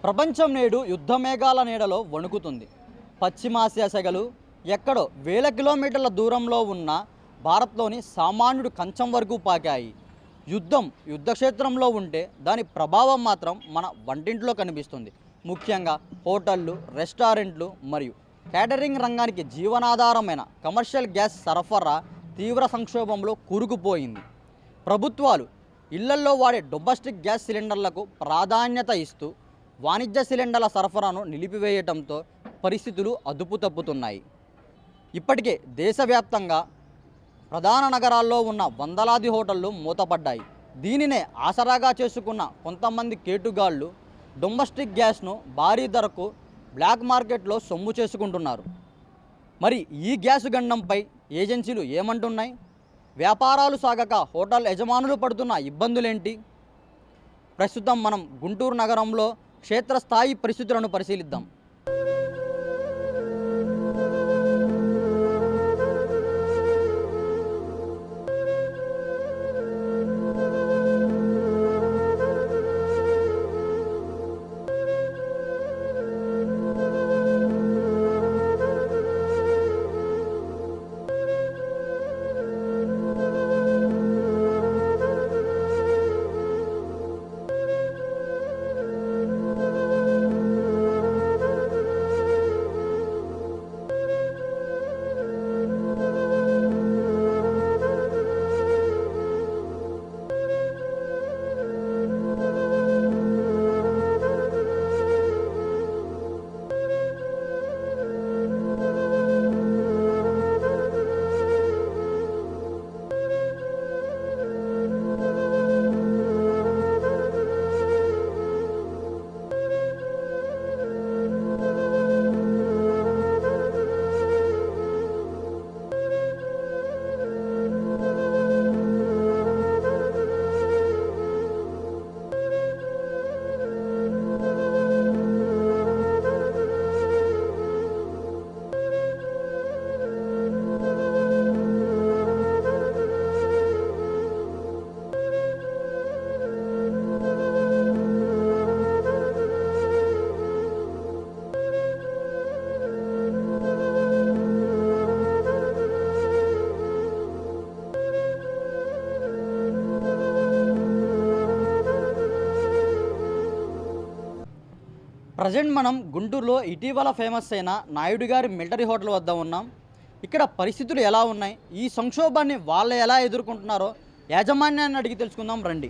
ప్రపంచం నేడు యుద్ధ మేఘాల నీడలో వణుకుతుంది. పశ్చిమాసియా సెగలు ఎక్కడో వేల కిలోమీటర్ల దూరంలో ఉన్న భారత్లోని సామాన్యుడు కంచం వరకు పాకాయి. యుద్ధక్షేత్రంలో ఉంటే దాని ప్రభావం మాత్రం మన వంటింట్లో కనిపిస్తుంది. ముఖ్యంగా హోటళ్ళు, రెస్టారెంట్లు మరియు క్యాటరింగ్ రంగానికి జీవనాధారమైన కమర్షియల్ గ్యాస్ సరఫరా తీవ్ర సంక్షోభంలో కూరుకుపోయింది. ప్రభుత్వాలు ఇళ్లల్లో వాడే డొమెస్టిక్ గ్యాస్ సిలిండర్లకు ప్రాధాన్యత ఇస్తూ వాణిజ్య సిలిండర్ల సరఫరాను నిలిపివేయడంతో పరిస్థితులు అదుపు తప్పుతున్నాయి. ఇప్పటికే దేశవ్యాప్తంగా ప్రధాన నగరాల్లో ఉన్న వందలాది హోటళ్లు మూతపడ్డాయి. దీనినే ఆసరాగా చేసుకున్న కొంతమంది కేటుగాళ్లు డొమెస్టిక్ గ్యాస్ను భారీ ధరకు బ్లాక్ మార్కెట్లో సొమ్ము చేసుకుంటున్నారు. మరి ఈ గ్యాస్ గండంపై ఏజెన్సీలు ఏమంటున్నాయి? వ్యాపారాలు సాగక హోటల్ యజమానులు పడుతున్న ఇబ్బందులేంటి? ప్రస్తుతం మనం గుంటూరు నగరంలో క్షేత్రస్థాయి పరిస్థితులను పరిశీలిద్దాం. ప్రజెంట్ మనం గుంటూరులో ఇటీవల ఫేమస్ అయిన నాయుడు గారి మిలిటరీ హోటల్ వద్ద ఉన్నాం. ఇక్కడ పరిస్థితులు ఎలా ఉన్నాయి, ఈ సంక్షోభాన్ని వాళ్ళు ఎలా ఎదుర్కొంటున్నారో యాజమాన్యాన్ని అడిగి తెలుసుకుందాం రండి.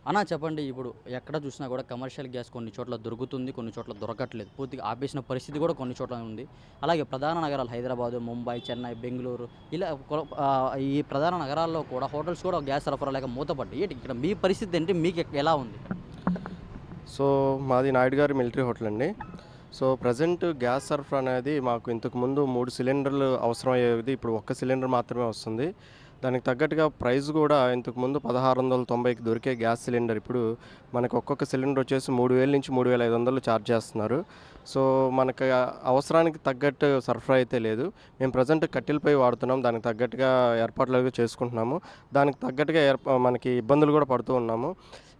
అన్నా చెప్పండి, ఇప్పుడు ఎక్కడ చూసినా కూడా కమర్షియల్ గ్యాస్ కొన్ని చోట్ల దొరుకుతుంది, కొన్ని చోట్ల దొరకట్లేదు, పూర్తిగా ఆపేసిన పరిస్థితి కూడా కొన్ని చోట్ల ఉంది. అలాగే ప్రధాన నగరాలు హైదరాబాదు, ముంబై, చెన్నై, బెంగళూరు ఇలా ఈ ప్రధాన నగరాల్లో కూడా హోటల్స్ కూడా గ్యాస్ సరఫరా లేక మూతపడ్డాయి. ఇక్కడ మీ పరిస్థితి ఏంటి, మీకు ఎలా ఉంది? సో మాది నాయుడు గారి మిలిటరీ హోటల్ అండి. సో ప్రజెంట్ గ్యాస్ సరఫరా అనేది మాకు ఇంతకుముందు 3 సిలిండర్లు అవసరం అయ్యేది, ఇప్పుడు 1 సిలిండర్ మాత్రమే వస్తుంది. దానికి తగ్గట్టుగా ప్రైస్ కూడా ఇంతకుముందు 1690కి దొరికే గ్యాస్ సిలిండర్ ఇప్పుడు మనకు ఒక్కొక్క సిలిండర్ వచ్చేసి 3000 నుంచి 3500 ఛార్జ్ చేస్తున్నారు. సో మనకు అవసరానికి తగ్గట్టు సరఫరా అయితే లేదు. మేము ప్రజెంట్ కట్టెలపై వాడుతున్నాం, దానికి తగ్గట్టుగా ఏర్పాట్లు చేసుకుంటున్నాము. దానికి తగ్గట్టుగా మనకి ఇబ్బందులు కూడా పడుతూ ఉన్నాము.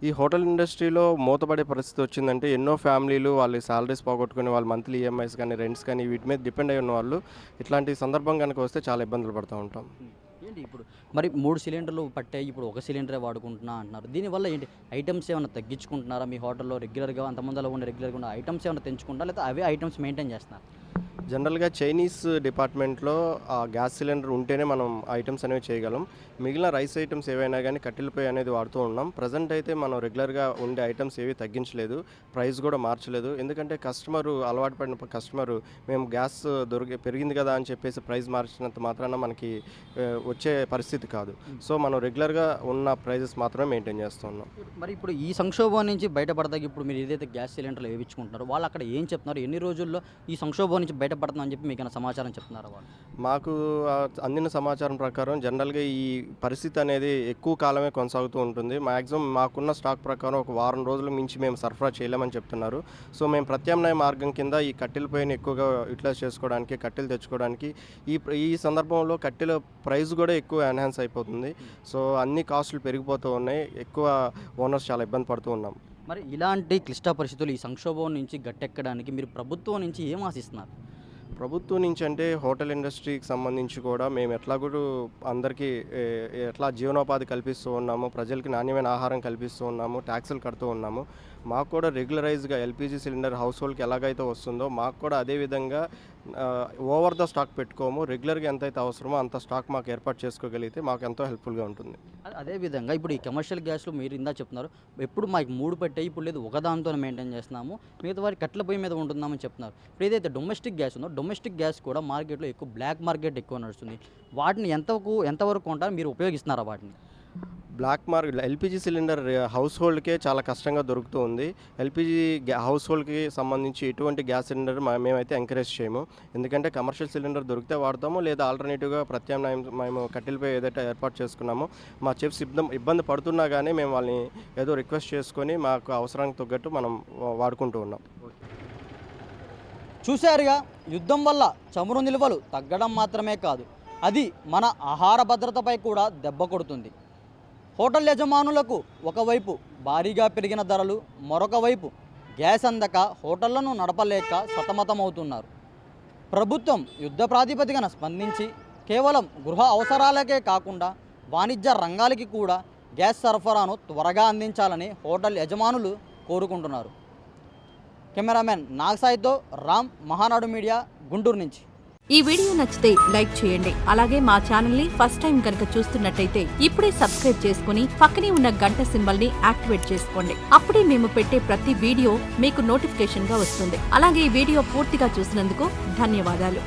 ఈ హోటల్ ఇండస్ట్రీలో మూతపడే పరిస్థితి వచ్చిందంటే ఎన్నో ఫ్యామిలీలు వాళ్ళ శాలరీస్ పోగొట్టుకుని వాళ్ళ మంత్లీ ఈఎంఐస్ కానీ రెంట్స్ కానీ వీటి మీద డిపెండ్ అయి ఉన్న వాళ్ళు ఇట్లాంటి సందర్భం కనుక వస్తే చాలా ఇబ్బందులు పడుతూ ఉంటాం. ఏంటి ఇప్పుడు మరి 3 సిలిండర్లు పట్టాయి, ఇప్పుడు 1 సిలిండరే వాడుకుంటున్నా అంటున్నారు. దీనివల్ల ఏంటి ఐటమ్స్ ఏమైనా తగ్గించుకుంటున్నారా? మీ హోటల్లో రెగ్యులర్గా అంతమందిలో ఉండే రెగ్యులర్గా ఉన్న ఐటమ్స్ ఏమైనా తెంచుకుంటారా, లేదా అవే ఐటమ్స్ మెయింటైన్ చేస్తున్నారు? జనరల్గా చైనీస్ డిపార్ట్మెంట్లో ఆ గ్యాస్ సిలిండర్ ఉంటేనే మనం ఐటమ్స్ అనేవి చేయగలం. మిగిలిన రైస్ ఐటమ్స్ ఏవైనా కానీ కట్టెలపై అనేది వాడుతూ ఉన్నాం. ప్రజెంట్ అయితే మనం రెగ్యులర్గా ఉండే ఐటమ్స్ ఏవి తగ్గించలేదు, ప్రైస్ కూడా మార్చలేదు. ఎందుకంటే కస్టమరు అలవాటు పడిన కస్టమరు మేము గ్యాస్ పెరిగింది కదా అని చెప్పేసి ప్రైస్ మార్చినంత మాత్రాన మనకి వచ్చే పరిస్థితి కాదు. సో మనం రెగ్యులర్గా ఉన్న ప్రైజెస్ మాత్రమే మెయింటైన్ చేస్తున్నాం. మరి ఇప్పుడు ఈ సంక్షోభం నుంచి బయటపడతాకి ఇప్పుడు మీరు ఏదైతే గ్యాస్ సిలిండర్లు వేయించుకుంటున్నారో వాళ్ళు అక్కడ ఏం చెప్తున్నారు, ఎన్ని రోజుల్లో ఈ సంక్షోభం నుంచి బయటపడుతుందని చెప్పి మీకు సమాచారం చెప్తున్నారు వాళ్ళు? మాకు అందిన సమాచారం ప్రకారం జనరల్గా ఈ పరిస్థితి అనేది ఎక్కువ కాలమే కొనసాగుతూ ఉంటుంది. మ్యాక్సిమం మాకున్న స్టాక్ ప్రకారం ఒక వారం రోజుల మించి మేము సరఫరా చేయలేమని చెప్తున్నారు. సో మేము ప్రత్యామ్నాయ మార్గం కింద ఈ కట్టెల పైన ఎక్కువగా యూటిలైజ్ చేసుకోవడానికి, కట్టెలు తెచ్చుకోవడానికి ఈ సందర్భంలో కట్టెల ప్రైస్ కూడా ఎక్కువ ఎన్హాన్స్ అయిపోతుంది. సో అన్ని కాస్టులు పెరిగిపోతూ ఉన్నాయి, ఎక్కువ ఓనర్స్ చాలా ఇబ్బంది పడుతూ ఉన్నాం. మరి ఇలాంటి క్లిష్ట పరిస్థితులు ఈ సంక్షోభం నుంచి గట్టెక్కడానికి మీరు ప్రభుత్వం నుంచి ఏం ఆశిస్తున్నారు? ప్రభుత్వం నుంచి అంటే హోటల్ ఇండస్ట్రీకి సంబంధించి కూడా మేము ఎట్లా కూడా అందరికీ ఎట్లా జీవనోపాధి కల్పిస్తూ ఉన్నాము, ప్రజలకి నాణ్యమైన ఆహారం కల్పిస్తూ ఉన్నాము, ట్యాక్సులు కడుతూ ఉన్నాము. మాకు కూడా రెగ్యులరైజ్గా ఎల్పిజి సిలిండర్ హౌస్ హోల్డ్కి ఎలాగైతే వస్తుందో మాకు కూడా అదేవిధంగా ఓవర్ ద స్టాక్ పెట్టుకోము. రెగ్యులర్గా ఎంతైతే అవసరమో అంత స్టాక్ మాకు ఏర్పాటు చేసుకోగలిగితే మాకు ఎంతో హెల్ప్ఫుల్గా ఉంటుంది. అదేవిధంగా ఇప్పుడు ఈ కమర్షియల్ గ్యాస్లు మీరు ఇందా చెప్తున్నారు, ఎప్పుడు మాకు 3 పెట్టాయి, ఇప్పుడు లేదు ఒకదాంతో మెయింటైన్ చేస్తున్నాము, మిగతా వారి కట్ల పొయ్యి మీద ఉంటుందామని చెప్తున్నారు. ఇప్పుడు ఏదైతే డొమెస్టిక్ గ్యాస్ ఉందో డొమెస్టిక్ గ్యాస్ కూడా మార్కెట్లో ఎక్కువ బ్లాక్ మార్కెట్ ఎక్కువ నడుస్తుంది. వాటిని ఎంతవరకు కొంటారు, మీరు ఉపయోగిస్తున్నారా వాటిని? Black market LPG cylinder house హోల్డ్కే చాలా కష్టంగా దొరుకుతూ ఉంది. ఎల్పిజి హౌస్ హోల్డ్కి సంబంధించి ఎటువంటి గ్యాస్ సిలిండర్ మేమైతే ఎంకరేజ్ చేయము. ఎందుకంటే కమర్షియల్ సిలిండర్ దొరికితే వాడతాము, లేదా ఆల్టర్నేటివ్గా ప్రత్యామ్నాయం మేము కట్టెలపై ఏదైతే ఏర్పాటు చేసుకున్నామో మా చెఫ్స్ ఇబ్బంది పడుతున్నా కానీ మేము వాళ్ళని ఏదో రిక్వెస్ట్ చేసుకొని మాకు అవసరానికి తగ్గట్టు మనం వాడుకుంటూ ఉన్నాం. చూశారుగా, యుద్ధం వల్ల చమురు నిల్వలు తగ్గడం మాత్రమే కాదు, అది మన ఆహార భద్రతపై కూడా దెబ్బ కొడుతుంది. హోటల్ యజమానులకు ఒకవైపు భారీగా పెరిగిన ధరలు, మరొక వైపు గ్యాస్ అందక హోటళ్లను నడపలేక సతమతమవుతున్నారు. ప్రభుత్వం యుద్ధ ప్రాతిపదికన స్పందించి కేవలం గృహ అవసరాలకే కాకుండా వాణిజ్య రంగాలకి కూడా గ్యాస్ సరఫరాను త్వరగా అందించాలని హోటల్ యజమానులు కోరుకుంటున్నారు. కెమెరామెన్ నాగసాయితో రామ్, మహానాడు మీడియా, గుంటూరు నుంచి. ఈ వీడియో నచ్చితే లైక్ చేయండి. అలాగే మా ఛానల్ ని ఫస్ట్ టైం కనుక చూస్తున్నట్టయితే ఇప్పుడే సబ్స్క్రైబ్ చేసుకుని పక్కనే ఉన్న గంట సింబల్ ని యాక్టివేట్ చేసుకోండి. అప్పుడే మేము పెట్టే ప్రతి వీడియో మీకు నోటిఫికేషన్ గా వస్తుంది. అలాగే ఈ వీడియో పూర్తిగా చూసినందుకు ధన్యవాదాలు.